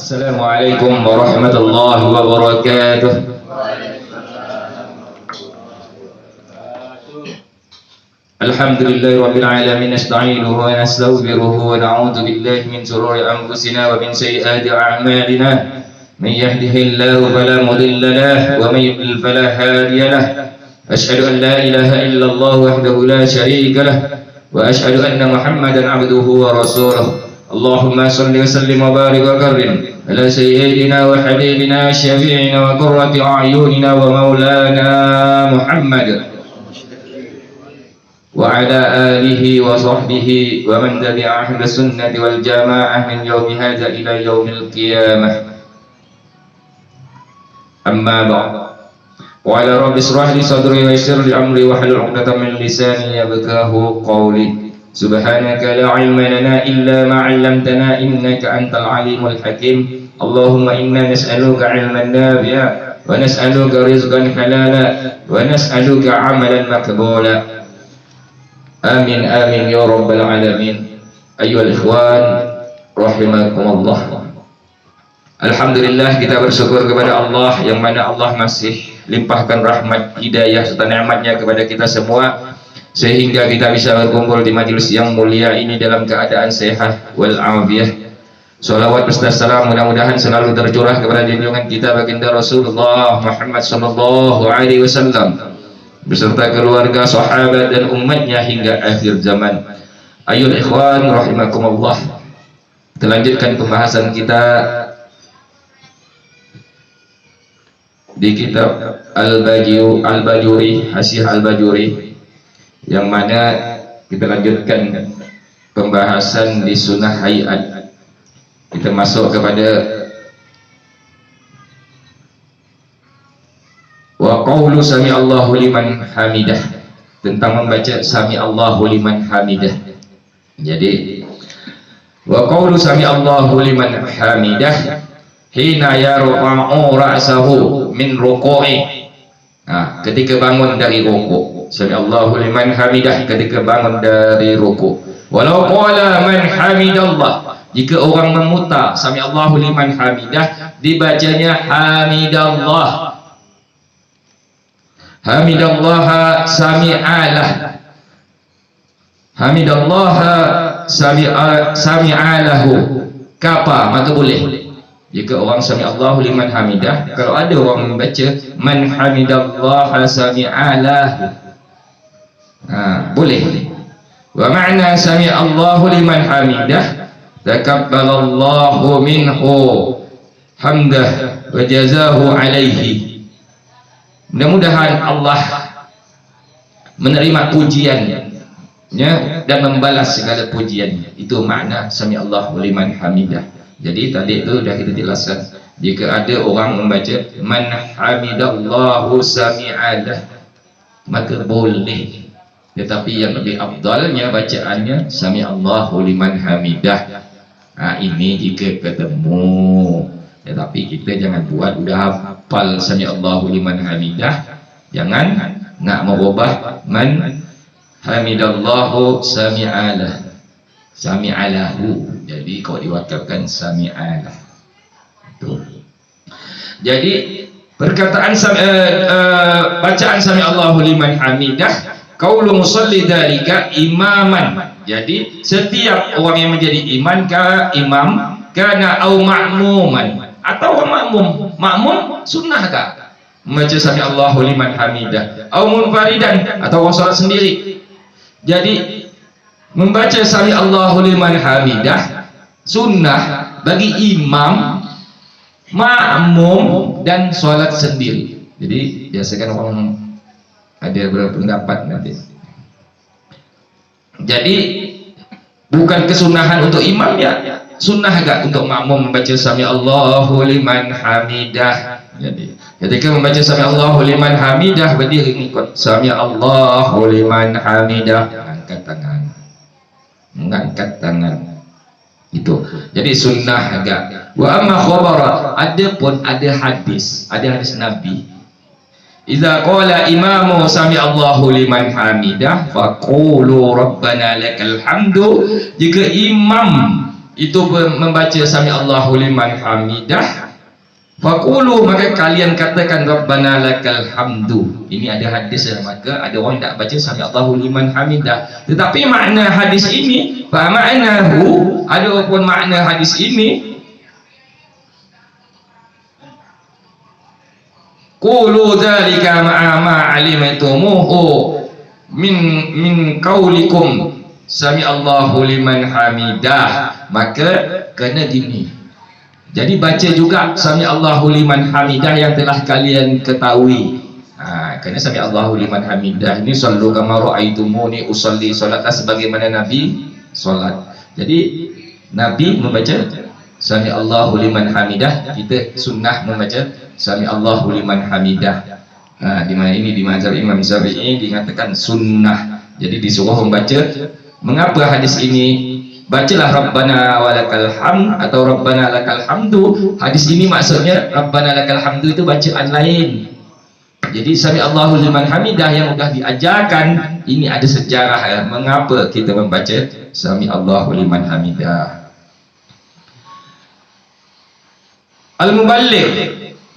Assalamualaikum warahmatullahi wabarakatuh. Alhamdulillahi rabbil alamin, nasta'inuhu wa nastaghfiruhu wa na'udzu billahi min shururi anfusina wa min sayyiati a'malina. Man yahdihillahu fala mudilla lahu wa man yudlil fala hadiya lahu. Ashhadu an la ilaha illallah wahdahu la syarika lahu wa ashhadu anna Muhammadan 'abduhu wa rasuluh. Allahumma salli wa sallim wa barik wa karrim ala sayyidina wa habibina syafi'ina wa qurrati a'yunina wa maulana Muhammad wa ala alihi wa sahbihi wa man tabi'ahum bis sunnati wal jamaah min yawmi hadza ila yaumil qiyamah. Amma ba'd. Wa ala rabbi israh li sadri wa yassir li amri wa hlul 'uqdatam min lisani yafqahu qawli. Subhanaka la ilma lana illa ma 'allamtana innaka antal alimul hakim. Allahumma inna nas'aluka 'ilman nafi'a wa nas'aluka rizqan halala wa nas'aluka 'amalan maqbula. Amin amin ya rabbal alamin. Ayyuhal ikhwan rahimakumullah. Alhamdulillah, kita bersyukur kepada Allah yang mana Allah masih limpahkan rahmat, hidayah serta nikmatnya kepada kita semua, sehingga kita bisa berkumpul di majelis yang mulia ini dalam keadaan sehat wal afiyah. Salawat beserta salam mudah-mudahan selalu tercurah kepada junjungan kita baginda Rasulullah Muhammad sallallahu alaihi wasallam beserta keluarga, sahabat dan umatnya hingga akhir zaman. Ayyuhal ikhwan rahimakumullah. Kita lanjutkan pembahasan kita di kitab Al-Bajuri, Hasyih Al-Bajuri, yang mana kita lanjutkan pembahasan di sunnah hayat. Kita masuk kepada wa qawlu sami Allahu liman hamidah, tentang membaca sami Allahu liman hamidah. Jadi wa qawlu sami Allahu liman hamidah hina yarfa'u ra'sahu min ruku'i. Nah, ketika bangun dari rukuk, sami Allahu liman hamidah ketika bangun dari rukuk. Walau qala man hamidallah, jika orang memutar sami Allahu liman hamidah, dibacanya hamidallah. Hamidallah sami'alah. Hamidallah sami'alahu. Kapa maka boleh. Jika orang sami Allahu liman hamidah, kalau ada orang membaca man hamidallah sami'alahu, boleh. Wa ma'na sami Allahu liman hamidah takabbalallahu minhu hamdah wa jazahu alaihi. Mudah-mudahan Allah menerima pujiannya dan membalas segala pujiannya. Itu makna sami Allahu liman hamidah. Jadi tadi itu sudah kita jelaskan, jika ada orang membaca man hamidallahu sami'alah maka boleh, tetapi yang lebih afdalnya bacaannya sami Allahu liman hamidah. Ini jika ketemu, tetapi kita jangan buat udah hafal sami Allahu liman hamidah, jangan nak merubah man hamidallahu sami'alah sami'alahu. Jadi kalau diwakilkan sami'alah itu. Jadi perkataan bacaan sami Allahu liman hamidah qaulu musalli dzalika imaman. Jadi setiap orang yang menjadi imam kana au ma'muman, atau makmum. Makmum sunnahkah membaca sami Allahu liman hamidah, au munfaridan, atau orang salat sendiri. Jadi membaca sami Allahu liman hamidah sunnah bagi imam, makmum dan salat sendiri. Jadi biasakan orang ada berpendapat nanti. Jadi bukan kesunahan untuk imam ya, sunnah agak untuk makmum membaca sami Allahu liman hamidah. Jadi ketika membaca sami Allahu liman hamidah, berdiri mengikut sami Allahu liman hamidah, angkat tangan, mengangkat tangan. Itu jadi sunnah agak. Wa amma khabara, ada pun ada hadis Nabi, idza qala imamu sami Allahu liman hamidah faqulu rabbana lakal hamdu. Jika imam itu membaca sami Allahu liman hamidah, faqulu, maka kalian katakan rabbana lakal hamdu. Ini ada hadis, maka ada orang tak baca sami Allahu liman hamidah, tetapi makna hadis ini, fa ma'nahu, ada pun makna hadis ini, qulu dzalika ma'a ma 'alimtumuhu min qaulikum sami Allahu liman hamidah. Maka kena gini, jadi baca juga sami Allahu liman hamidah yang telah kalian ketahui. Kena sami Allahu liman hamidah ini, sallu kama ra'aitumuni usalli, salatlah sebagaimana Nabi salat. Jadi Nabi membaca sami Allahu liman hamidah, kita sunnah membaca sami Allahu liman hamidah. Di mana ini di mazhab Imam Syafi'i dikatakan sunnah. Jadi disuruh membaca. Mengapa hadis ini bacalah rabbana walakal hamd atau rabbana lakal hamdu? Hadis ini maksudnya rabbana lakal hamdu itu bacaan lain. Jadi sami Allahu liman hamidah yang sudah diajarkan ini ada sejarah mengapa kita membaca sami Allahu liman hamidah. Al-muballigh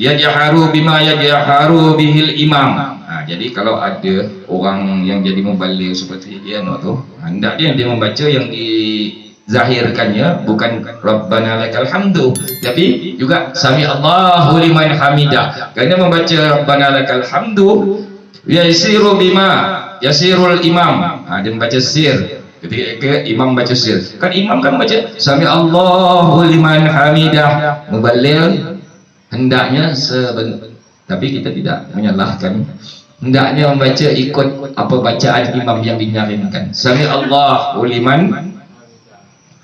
yajharu bima yajharu bihil imam. Jadi kalau ada orang yang jadi muballigh seperti dia tu, hendak dia membaca yang dizahirkannya bukan rabbana lakal hamdu, tapi juga sami Allahu liman hamidah. Kerana membaca rabbana lakal hamdu yasiru bima yasirul imam, dia membaca sir. Ketika imam baca sir, kan imam kan baca sami Allahu liman hamidah, muballigh hendaknya tapi kita tidak menyalahkan, hendaknya membaca ikut apa bacaan imam yang dinyaringkan, sami Allahu liman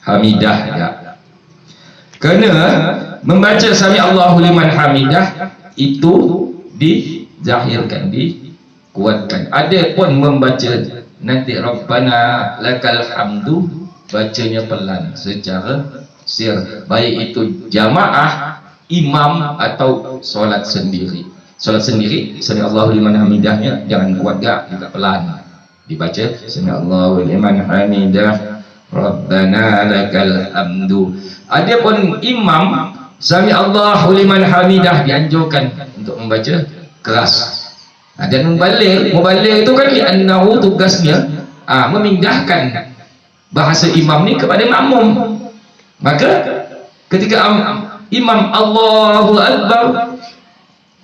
hamidah ya. Kerana membaca sami Allahu liman hamidah itu dizahirkan, dikuatkan. Ada pun membaca nanti rabbana lakal hamdu, bacanya pelan secara sir, baik itu jamaah, imam atau solat sendiri. Solat sendiri sami Allahu liman hamidahnya jangan kuat gak, juga pelan dibaca sami Allahu liman hamidah rabbana lakal hamdu. Adapun imam sami Allahu liman hamidah dianjurkan untuk membaca keras. Dan muballigh itu kan li'annahu tugasnya memindahkan bahasa imam ni kepada makmum. Maka ketika imam Allahu Akbar,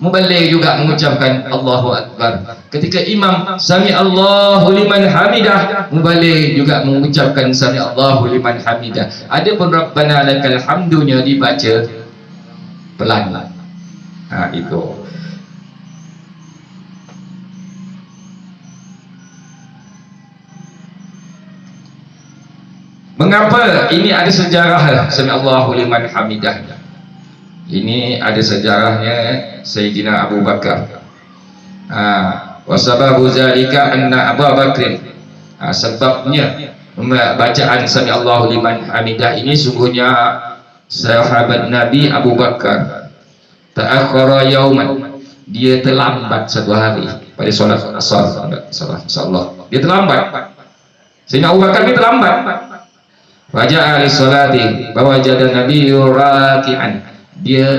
muballigh juga mengucapkan Allahu Akbar. Ketika imam sami Allahu liman hamidah, muballigh juga mengucapkan sami Allahu liman hamidah. Adapun rabbana lakal hamdunya dibaca pelan. Itu. Mengapa ini ada sejarah sami Allahu liman hamidah? Ini ada sejarahnya Sayyidina Abu Bakar. Wa sababu zalika anna Abu Bakr, sebabnya bacaan sami Allahu liman hamidah ini sungguhnya sahabat Nabi Abu Bakar ta'akhkhara yauman, dia terlambat satu hari pada solat asar. Insyaallah dia terlambat. Sayyidina Abu Bakar ini terlambat. Raja'a li salati bahwa jada Nabi raki'an, dia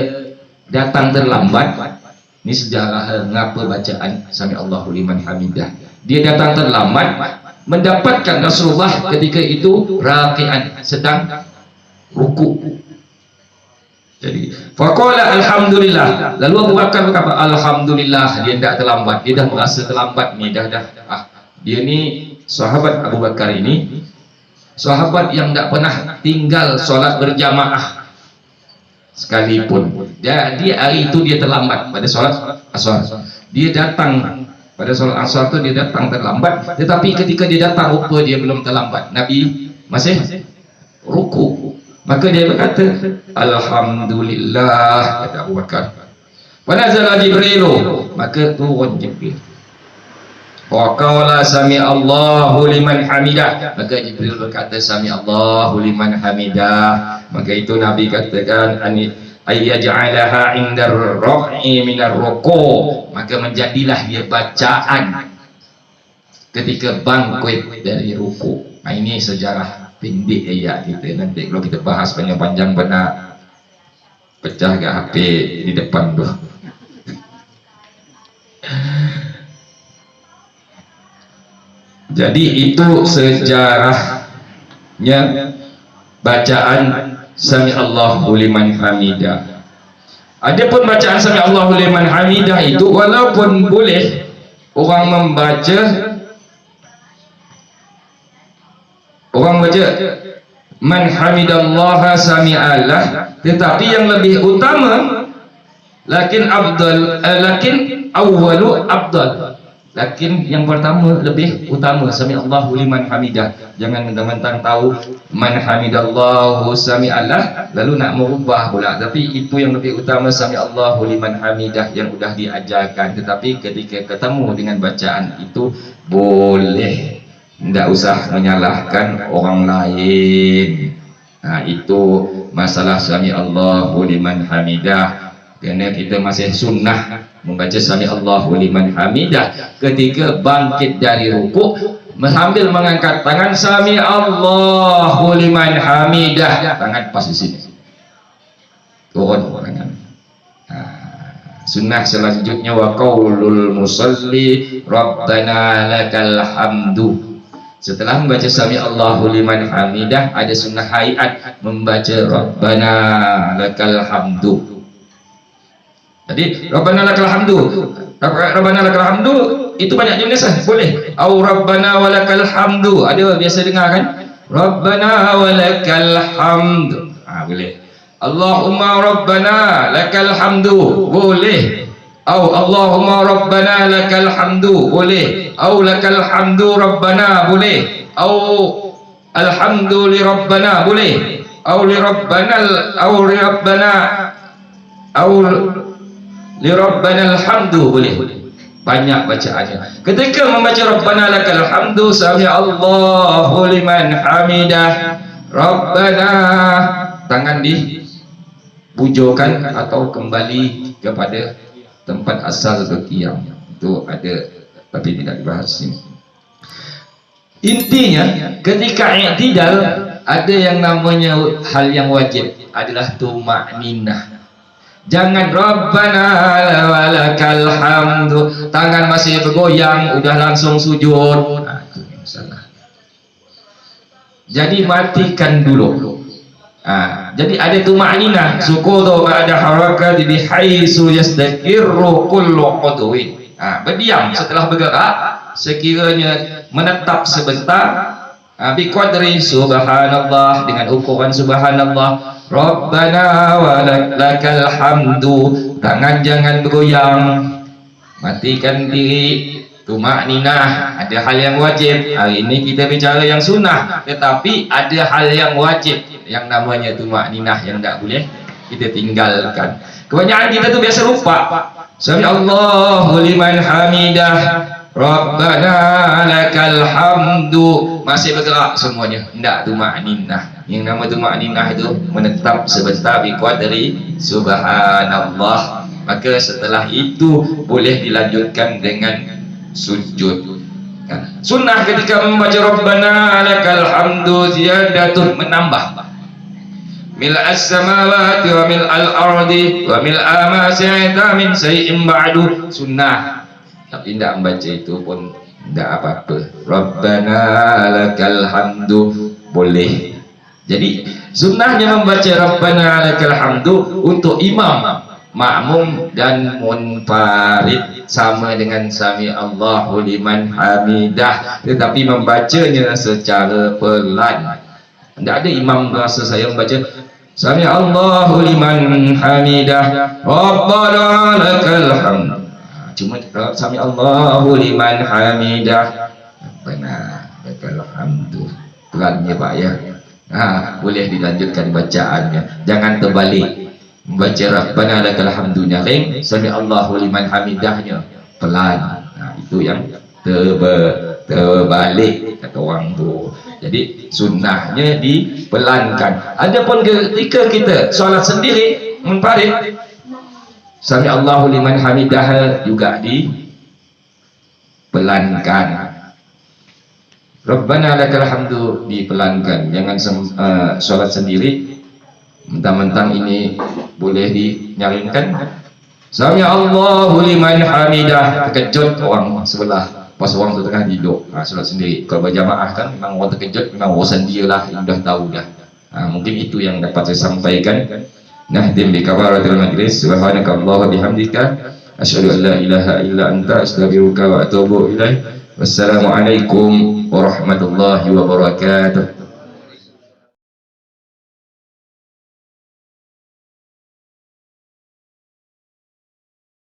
datang terlambat. Ini sejarah mengapa bacaan sami Allahu liman hamidah. Dia datang terlambat, mendapatkan Rasulullah ketika itu raki'an, sedang ruku. Jadi faqala alhamdulillah, lalu Abu Bakar berkata alhamdulillah, dia tidak terlambat, dia dah merasa terlambat ni dah. Dia ni sahabat Abu Bakar ini, sahabat yang tidak pernah tinggal solat berjamaah sekalipun. Jadi hari itu dia terlambat pada solat asar. Dia datang pada solat asar itu, dia datang terlambat. Tetapi ketika dia datang rupa dia belum terlambat. Nabi masih ruku. Maka dia berkata, Alhamdulillah, kata Abu Bakar. Wanazala Jibrilu, maka turun Jibril. Wa qala sami Allahu liman hamidah, maka Jibril berkata sami Allahu liman hamidah. Maka itu Nabi katakan ayyaj'alaha indar raf'i minar ruku', maka menjadilah dia bacaan ketika bangkit dari ruku'. Nah, ini sejarah pendek ayat kita. Nanti kalau kita bahas panjang-panjang benar pecah ke HP di depan tu. Jadi itu sejarahnya bacaan Sami Allahu liman hamidah. Adapun bacaan Sami Allahu liman hamidah itu walaupun boleh orang membaca man hamidallaha sami'allah, tetapi yang lebih utama lakin awwalu afdal, lakin yang pertama lebih utama sami Allahu liman hamidah. Jangan mentang-mentang tahu man hamidallahu sami'allah lalu nak merubah pula, tapi itu yang lebih utama sami Allahu liman hamidah yang sudah diajarkan. Tetapi ketika ketemu dengan bacaan itu boleh, tidak usah menyalahkan orang lain. Nah, itu masalah sami Allahu liman hamidah. Kerana kita masih sunnah membaca sami Allahu liman hamidah ketika bangkit dari rukuk, sambil mengangkat tangan sami Allahu liman hamidah, tangan pas di sini, turun tangan. Sunnah selanjutnya wa qaulul musalli rabbana lakal hamdu. Setelah membaca sami Allahu liman hamidah, ada sunnah hayat membaca rabbana lakal hamdu. Jadi rabbana lakal hamdu, rabbana lakal hamdu itu banyak jenis, boleh. Au rabbana walakal hamdu, ada biasa dengar kan? Rabbana walakal hamdu, boleh. Allahumma rabbana lakal hamdu, boleh. Au Allahumma rabbana lakal hamdu, boleh. Au lakal hamdu rabbana, boleh. Au alhamdu li rabbana, boleh. Au li rabbana li rabbana alhamdu, boleh. Banyak bacaannya. Ketika membaca rabbana lakal hamdu sami Allahu liman hamidah, rabbana, tangan dibujurkan atau kembali kepada tempat asal berqiyam. Itu ada tapi tidak dibahas sini. Intinya ketika i'tidal ada yang namanya hal yang wajib adalah tumakninah. Jangan rabbana walakal hamdu, tangan masih bergoyang udah langsung sujud. Itu salah. Jadi matikan dulu. Jadi ada tumakninah, sukutu ba'da harakat bihaisu yastakirru kullu qudwin. Berdiam setelah bergerak, sekiranya menetap sebentar, biqadri subhanallah, dengan ukuran subhanallah. Rabbana walakal hamdu, tangan jangan bergoyang, matikan diri. Tumakninah, ada hal yang wajib. Hari ini kita bicara yang sunnah, tetapi ada hal yang wajib yang namanya tumakninah yang tak boleh kita tinggalkan. Kebanyakan kita tu biasa lupa. Sami Allahu liman hamidah, rabbana lakal hamdu, masih bergerak semuanya, tidak tumakninah. Yang nama tumakninah itu menetap sebentar biqadri subhanallah. Maka setelah itu boleh dilanjutkan dengan sujud. Sunnah ketika membaca rabbana lakal hamdu ziyadatun, menambah mil'as samawati wa mil'al ardi wa mil'a ma syi'ta min syai'in ba'du. Sunnah, tapi tidak membaca itu pun tidak apa-apa. Rabbana lakal hamdu boleh. Jadi sunnahnya membaca rabbana lakal hamdu untuk imam, makmum dan munfarid sama dengan sami Allahu liman hamidah, tetapi membacanya secara pelan. Tidak ada imam rasa saya membaca sami Allahu liman hamidah rabbana lakal hamd, cuma sami Allahu liman hamidah rabbana lakal hamdu, pelannya Pak ya. Boleh dilanjutkan bacaannya, jangan terbalik. Membaca Rabbana lakal hamdu nyaring, sami Allahu liman hamidahnya pelan. Itu yang terbalik kata orang tu. Jadi sunnahnya dipelankan. Adapun ketika kita solat sendiri munfarid, sami Allahu liman hamidah juga dipelankan. Rabbana lakal hamdu dipelankan. Jangan solat sendiri mentang-mentang ini boleh dinyaringkan, sami Allahu liman hamidah, terkejut orang sebelah pas orang tu tengah tidur. Solat sendiri kalau berjamaah kan memang orang terkejut, memang urusan dia lah, yang dah tahu dah. Mungkin itu yang dapat saya sampaikan. Nahdim bi kabaratil majlis, subhanaka Allahu bihamdika, asyhadu an la ilaha illa anta, astaghfiruka wa atubu ilaik. Wassalamualaikum warahmatullahi wabarakatuh.